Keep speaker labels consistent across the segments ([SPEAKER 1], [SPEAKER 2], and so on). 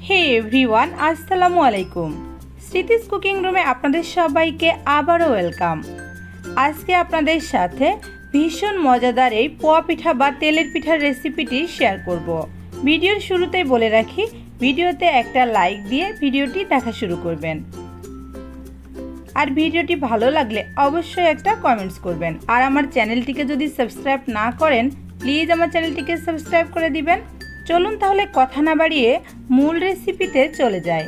[SPEAKER 1] হে everyone, আসসালামু আলাইকুম। স্মৃতিস cooking রুমে আপনাদের সবাইকে আবারও ওয়েলকাম। আজকে আপনাদের সাথে ভীষণ মজাদার এই পোয়া পিঠা বা তেলের পিঠার রেসিপিটি শেয়ার করব। ভিডিওর শুরুতেই বলে রাখি, ভিডিওতে একটা লাইক দিয়ে ভিডিওটি দেখা শুরু করবেন, আর ভিডিওটি ভালো লাগলে অবশ্যই একটা কমেন্টস করবেন। আর আমার চ্যানেলটিকে যদি সাবস্ক্রাইব না করেন, প্লিজ আমার চ্যানেলটিকে সাবস্ক্রাইব করে দিবেন। চলুন তাহলে কথা না বাড়িয়ে মূল রেসিপিতে চলে যাই।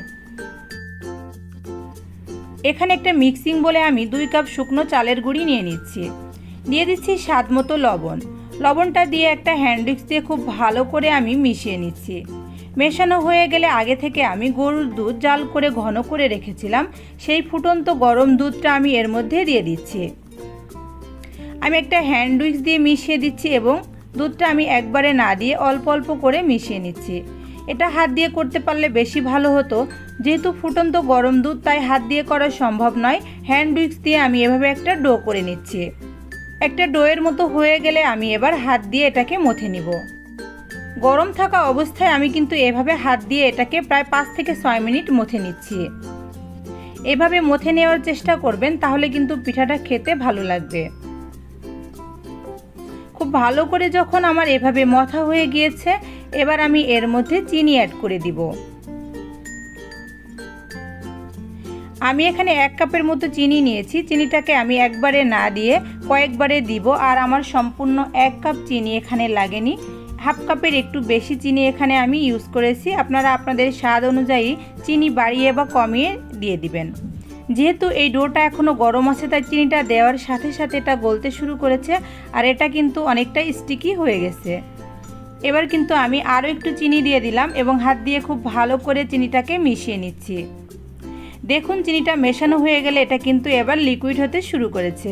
[SPEAKER 1] এখানে একটা মিক্সিং বলে আমি 2 কাপ শুকনো চালের গুঁড়ি নিয়ে নিচ্ছি। দিয়ে দিচ্ছি স্বাদ মতো লবণ। লবণটা দিয়ে একটা হ্যান্ড উইক্স দিয়ে খুব ভালো করে আমি মিশিয়ে নিচ্ছি। মেশানো হয়ে গেলে আগে থেকে আমি গরুর দুধ জাল করে ঘন করে রেখেছিলাম, সেই ফুটন্ত গরম দুধটা আমি এর মধ্যে দিয়ে দিচ্ছি। আমি একটা হ্যান্ড উইক্স দিয়ে মিশিয়ে দিচ্ছি এবং দুধটা আমি একবারে না দিয়ে অল্প অল্প করে মিশিয়ে নিচ্ছি। এটা হাত দিয়ে করতে পারলে বেশি ভালো হতো, যেহেতু ফুটন্ত গরম দুধ তাই হাত দিয়ে করা সম্ভব নয়। হ্যান্ড উইক্স দিয়ে আমি এভাবে একটা ডো করে নিচ্ছি। একটা ডোয়ের মতো হয়ে গেলে আমি এবার হাত দিয়ে এটাকে মথে নিব। গরম থাকা অবস্থায় আমি কিন্তু এভাবে হাত দিয়ে এটাকে প্রায় 5 থেকে 6 মিনিট মথে নিচ্ছি। এভাবে মথে নেওয়ার চেষ্টা করবেন, তাহলে কিন্তু পিঠাটা খেতে ভালো লাগবে। খুব ভালো করে যখন আমার এভাবে মথা হয়ে গিয়েছে, এবার আমি এর মধ্যে চিনি অ্যাড করে দিব। আমি এখানে 1 কাপের মতো চিনি নিয়েছি। চিনিটাকে আমি একবারে না দিয়ে কয়েকবারে দিব, আর আমার সম্পূর্ণ 1 কাপ চিনি এখানে লাগেনি। হাফ কাপের একটু বেশি চিনি এখানে আমি ইউজ করেছি। আপনারা আপনাদের স্বাদ অনুযায়ী চিনি বাড়িয়ে বা কমিয়ে দিয়ে দিবেন। যেহেতু এই ডোটা এখনও গরম আছে, তাই চিনিটা দেওয়ার সাথে সাথে এটা গলতে শুরু করেছে, আর এটা কিন্তু অনেকটা স্টিকি হয়ে গেছে। এবার কিন্তু আমি আরও একটু চিনি দিয়ে দিলাম এবং হাত দিয়ে খুব ভালো করে চিনিটাকে মিশিয়ে নিচ্ছি। দেখুন, চিনিটা মেশানো হয়ে গেলে এটা কিন্তু এবার লিকুইড হতে শুরু করেছে।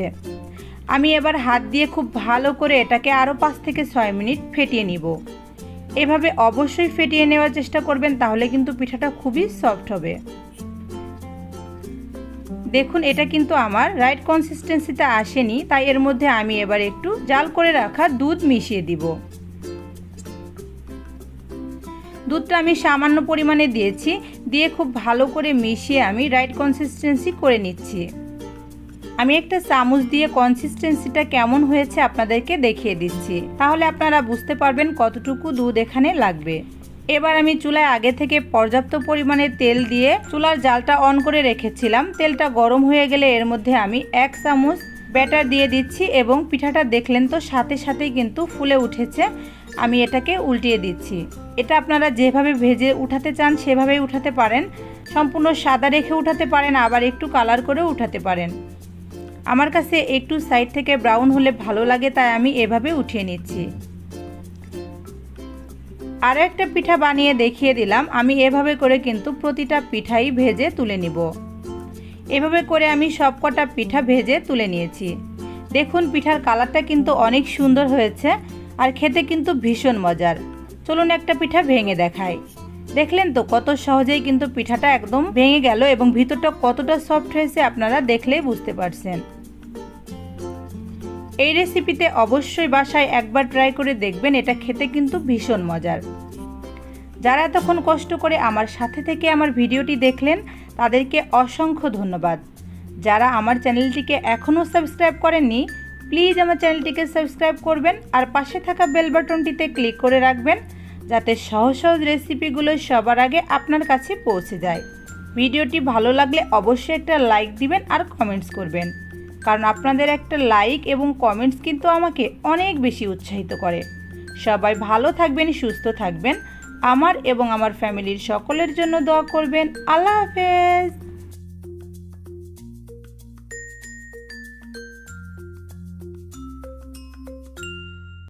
[SPEAKER 1] আমি এবার হাত দিয়ে খুব ভালো করে এটাকে আরও 5 থেকে 6 মিনিট ফেটিয়ে নিব। এভাবে অবশ্যই ফেটিয়ে নেওয়ার চেষ্টা করবেন, তাহলে কিন্তু পিঠাটা খুবই সফট হবে। দেখুন, এটা কিন্তু আমার রাইট কনসিস্টেন্সিতে আসেনি, তাই এর মধ্যে আমি এবার একটু জাল করে রাখা দুধ মিশিয়ে দিব। দুধটা আমি সামান্য পরিমাণে দিয়েছি, দিয়ে খুব ভালো করে মিশিয়ে আমি রাইট কনসিস্টেন্সি করে নিচ্ছি। আমি একটা চামচ দিয়ে কনসিস্টেন্সিটা কেমন হয়েছে আপনাদেরকে দেখিয়ে দিচ্ছি, তাহলে আপনারা বুঝতে পারবেন কতটুকু দুধ এখানে লাগবে। এবার আমি চুলায় আগে থেকে পর্যাপ্ত পরিমাণে তেল দিয়ে চুলার জালটা অন করে রেখেছিলাম। তেলটা গরম হয়ে গেলে এর মধ্যে আমি 1 চামচ ব্যাটার দিয়ে দিচ্ছি এবং পিঠাটা দেখলেন তো সাথে সাথেই কিন্তু ফুলে উঠেছে। আমি এটাকে উল্টিয়ে দিচ্ছি। এটা আপনারা যেভাবে ভেজে উঠাতে চান সেভাবেই উঠাতে পারেন। সম্পূর্ণ সাদা রেখে উঠাতে পারেন, আবার একটু কালার করেও উঠাতে পারেন। আমার কাছে একটু সাইড থেকে ব্রাউন হলে ভালো লাগে, তাই আমি এভাবে উঠিয়ে নিচ্ছি। আরও একটা পিঠা বানিয়ে দেখিয়ে দিলাম। আমি এভাবে করে কিন্তু প্রতিটা পিঠাই ভেজে তুলে নিব। এভাবে করে আমি সবকটা পিঠা ভেজে তুলে নিয়েছি। দেখুন, পিঠার কালারটা কিন্তু অনেক সুন্দর হয়েছে, আর খেতে কিন্তু ভীষণ মজার। চলুন একটা পিঠা ভেঙে দেখাই। দেখলেন তো কত সহজেই কিন্তু পিঠাটা একদম ভেঙে গেল এবং ভিতরটা কতটা সফট হয়েছে আপনারা দেখলেই বুঝতে পারছেন। এই রেসিপিতে অবশ্যই বাসায় একবার ট্রাই করে দেখবেন, এটা খেতে কিন্তু ভীষণ মজার। যারা এতক্ষণ কষ্ট করে আমার সাথে থেকে আমার ভিডিওটি দেখলেন, তাদেরকে অসংখ্য ধন্যবাদ। যারা আমার চ্যানেলটিকে এখনও সাবস্ক্রাইব করেননি, প্লিজ আমার চ্যানেলটিকে সাবস্ক্রাইব করবেন, আর পাশে থাকা বেল বাটনটিতে ক্লিক করে রাখবেন, যাতে সহজ সহজ রেসিপিগুলো সবার আগে আপনার কাছে পৌঁছে যায়। ভিডিওটি ভালো লাগলে অবশ্যই একটা লাইক দিবেন আর কমেন্টস করবেন, কারণ আপনাদের একটা লাইক এবং কমেন্টস কিন্তু আমাকে অনেক বেশি উৎসাহিত করে। সবাই ভালো থাকবেন, সুস্থ থাকবেন। আমার এবং আমার ফ্যামিলির সকলের জন্য দোয়া করবেন। আল্লাহ হাফেজ।